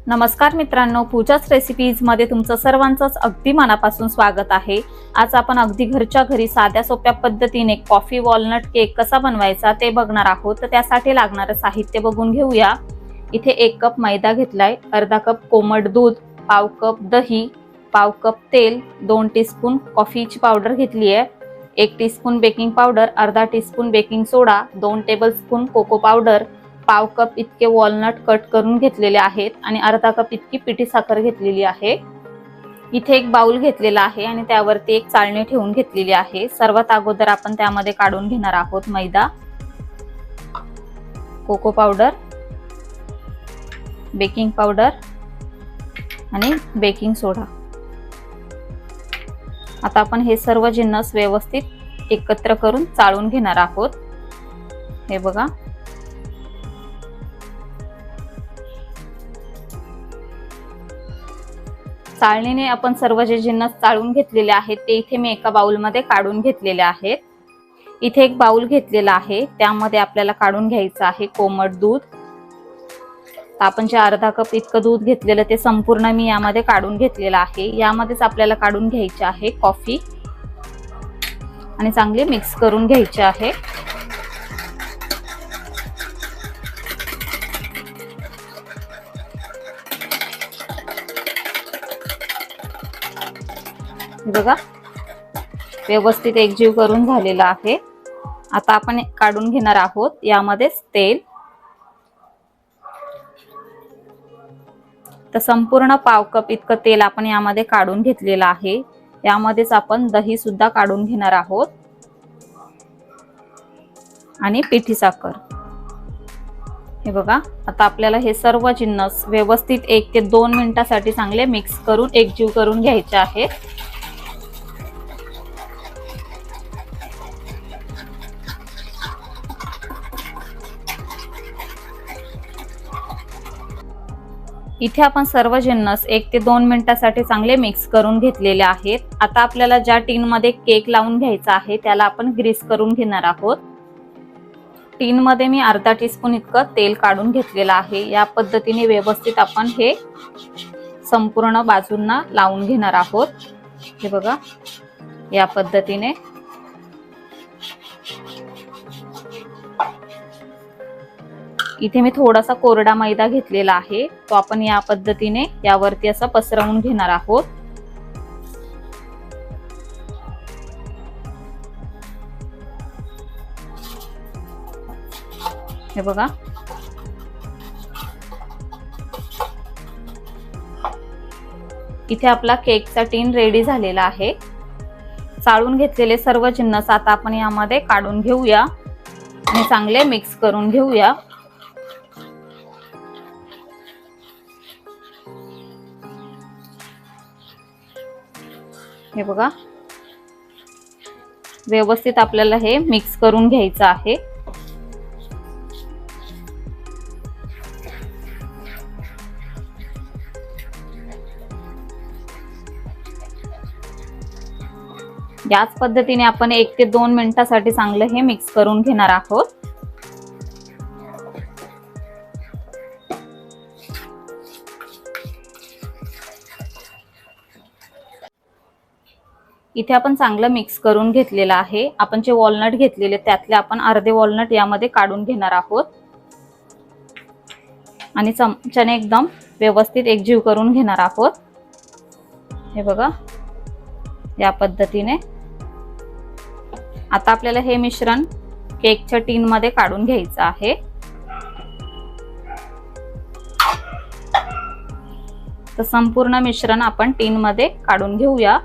नमस्कार मित्रांनो, पूजाच रेसिपीज मध्ये तुमचं सर्वांचंच अगदी मनापासून स्वागत आहे। आज आपण अगदी घरच्या घरी साध्या सोप्या पद्धतीने कॉफी वॉलनट केक कसा बनवायचा ते बघणार आहोत। तर त्यासाठी लागणारे साहित्य बघून घेऊया। इथे 1 कप मैदा घेतलाय, अर्धा कप कोमट दूध, पाव कप दही, पाव कप तेल, 2 टीस्पून कॉफीची पावडर घेतली आहे, 1 टीस्पून बेकिंग पावडर, अर्धा टीस्पून बेकिंग सोडा, 2 टेबलस्पून कोको पावडर, पाव कप इतके वॉलनट कट करून घेतलेले आहेत आणि अर्धा कप इतकी पिठी साखर घेतलेली आहे। इथे एक बाउल घेतलेला आहे आणि त्यावरती एक चाळणी ठेवून घेतलेली आहे। सर्वात अगोदर आपण त्यामध्ये काढून घेणार आहोत मैदा, कोको पावडर, बेकिंग पावडर आणि बेकिंग सोडा। आता आपण हे सर्व जिन्नस व्यवस्थित एकत्र करून चाळून घेणार आहोत। हे बघा, चाळणीने आपण सर्व जे जिन्नस चाळून घेतलेले आहेत ते इथे मी एका बाउल मध्ये काढून घेतलेले आहेत। इथे एक बाउल घेतलेला आहे, त्यामध्ये आपल्याला काढून घ्यायचं आहे कोमट दूध। आपण जे अर्धा कप इतकं दूध घेतलेलं ते संपूर्ण मी यामध्ये काढून घेतलेलं आहे। यामध्येच आपल्याला काढून घ्यायची आहे कॉफी आणि चांगली मिक्स करून घ्यायची आहे। बघा, व्यवस्थित एकजीव करून झालेला आहे। आता आपण काढून घेणार आहोत यामध्येच तेल। तर संपूर्ण पाव कप इतकं तेल आपण यामध्ये काढून घेतलेलं आहे। यामध्येच आपण दही सुद्धा काढून घेणार आहोत आणि पिठी साखर। हे बघा, आता आपल्याला हे सर्व जिन्नस व्यवस्थित 1 ते 2 मिनिटांसाठी चांगले मिक्स करून एकजीव करून घ्यायचे आहे। इथे आपण सर्व जिन्नस 1 ते 2 मिनिटांसाठी चांगले मिक्स करून घेतलेले आहेत। आता आपल्याला ज्या टीन मध्ये केक लावून घ्यायचा आहे त्याला आपण ग्रीस करून घेणार आहोत। टीन मध्ये मी अर्धा टीस्पून इतकं तेल काढून घेतलेलं आहे। या पद्धतीने व्यवस्थित आपण हे संपूर्ण बाजूंना लावून घेणार आहोत। हे बघा, या पद्धतीने इथे मी थोडासा कोरडा मैदा घेतलेला आहे, तो आपण या पद्धतीने यावरती असं पसरवून घेणार आहोत। हे बघा, इथे आपला केकचा टीन रेडी झालेला आहे। चाळून घेतलेले सर्व जिन्नस आता आपण यामध्ये काढून घेऊया आणि चांगले मिक्स करून घेऊया। हे बघा, व्यवस्थित आपल्याला हे मिक्स करून घ्यायचं आहे। याच पद्धतीने आपण 1 ते 2 मिनिटांसाठी चांगलं हे मिक्स करून घेणार आहोत। इथे आपण चांगलं मिक्स करून घेतलेलं आहे। आपण जे वॉलनट घेतलेले त्यातले आपण अर्धे वॉलनट यामध्ये काढून घेणार आहोत आणि चमच्याने एकदम व्यवस्थित एकजीव करून घेणार आहोत। हे बघा, या पद्धतीने आता आपल्याला हे मिश्रण केकच्या टीन मध्ये काढून घ्यायचं आहे। तर संपूर्ण मिश्रण आपण टीन मध्ये काढून घेऊया।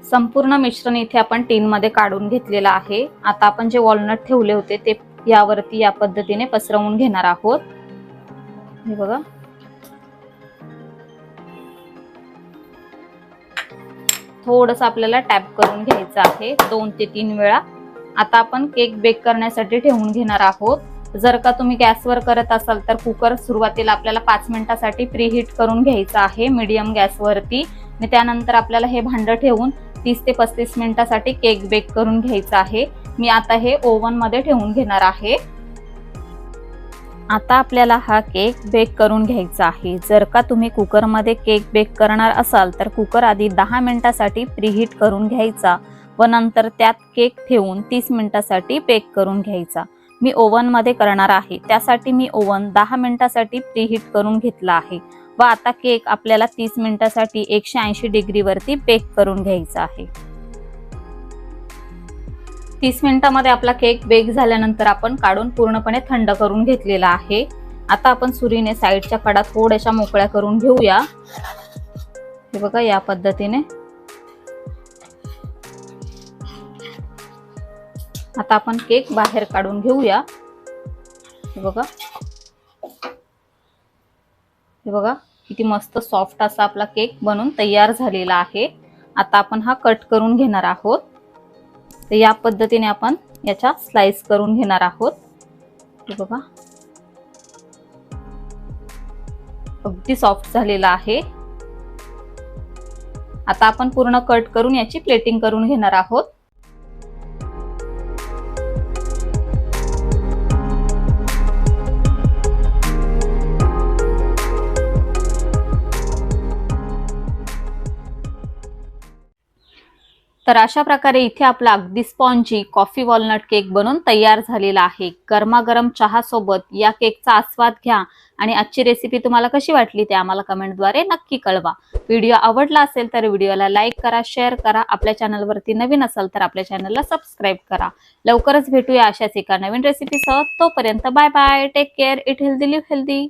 संपूर्ण मिश्रण इथे आपण टीन मध्ये काढून घेतलेलं आहे। आता आपण जे वॉलनट ठेवले होते ते यावरती या पद्धतीने पसरवून घेणार आहोत। हे बघा, थोडंसं आपल्याला टॅप करून घ्यायचं आहे 2 ते 3 वेळा। आता आपण केक बेक करण्यासाठी ठेवून घेणार आहोत। जर का तुम्ही गॅसवर करत असाल तर कुकर सुरुवातीला आपल्याला 5 मिनिटांसाठी प्रीहीट करून घ्यायचा आहे मीडियम गॅसवरती। आणि त्यानंतर आपल्याला हे भांडं ठेवून 30 ते 35 मिनिटासाठी केक बेक करून घ्यायचा आहे। मी आता हे ओव्हन मध्ये ठेवून घेणार आहे। आता आपल्याला हा केक बेक करून घ्यायचा आहे। जर का तुम्ही कुकरमध्ये केक बेक करणार असाल तर कुकर आधी 10 मिनिटासाठी प्रीहीट करून घ्यायचा व नंतर त्यात केक ठेवून 30 मिनिटासाठी बेक करून घ्यायचा। मी ओव्हन मध्ये करणार आहे, त्यासाठी मी ओव्हन 10 मिनिटासाठी प्रीहीट करून घेतला आहे व आता केक आपल्याला 30 मिनिटासाठी 180 डिग्री वरती बेक करून घ्यायचा आहे। 30 मिनिटांमध्ये आपला केक बेक झाल्यानंतर आपण काढून पूर्णपणे थंड करून घेतलेला आहे। आता आपण सुरीने साईडच्या कडा थोड्याशा मोकळ्या करून घेऊया। हे बघा या पद्धतीने। आता आपण केक बाहेर काढून घेऊया। हे बघा, हे बघा किती मस्त सॉफ्ट असा आपला केक बनून तयार झालेला आहे। आता आपण हा कट करून घेणार आहोत। तर या पद्धतीने आपण याच्या स्लाइस करून घेणार आहोत। हे बघा अगदी सॉफ्ट झालेला आहे। आता आपण पूर्ण कट करून याची प्लेटिंग करून घेणार आहोत। तर अशा प्रकारे इथे आपला अगदी स्पॉन्जी कॉफी वॉलनट केक बनून तयार झालेला आहे। गरमागरम चहा सोबत या केकचा आस्वाद घ्या आणि आजची रेसिपी तुम्हाला कशी वाटली ते आम्हाला कमेंटद्वारे नक्की कळवा। व्हिडिओ आवडला असेल तर व्हिडिओला लाईक करा, शेअर करा। आपल्या चॅनलवरती नवीन असाल तर आपल्या चॅनलला सबस्क्राईब करा। लवकरच भेटूया अशाच एका नवीन रेसिपीसह। तोपर्यंत bye bye, take care, eat healthy live healthy.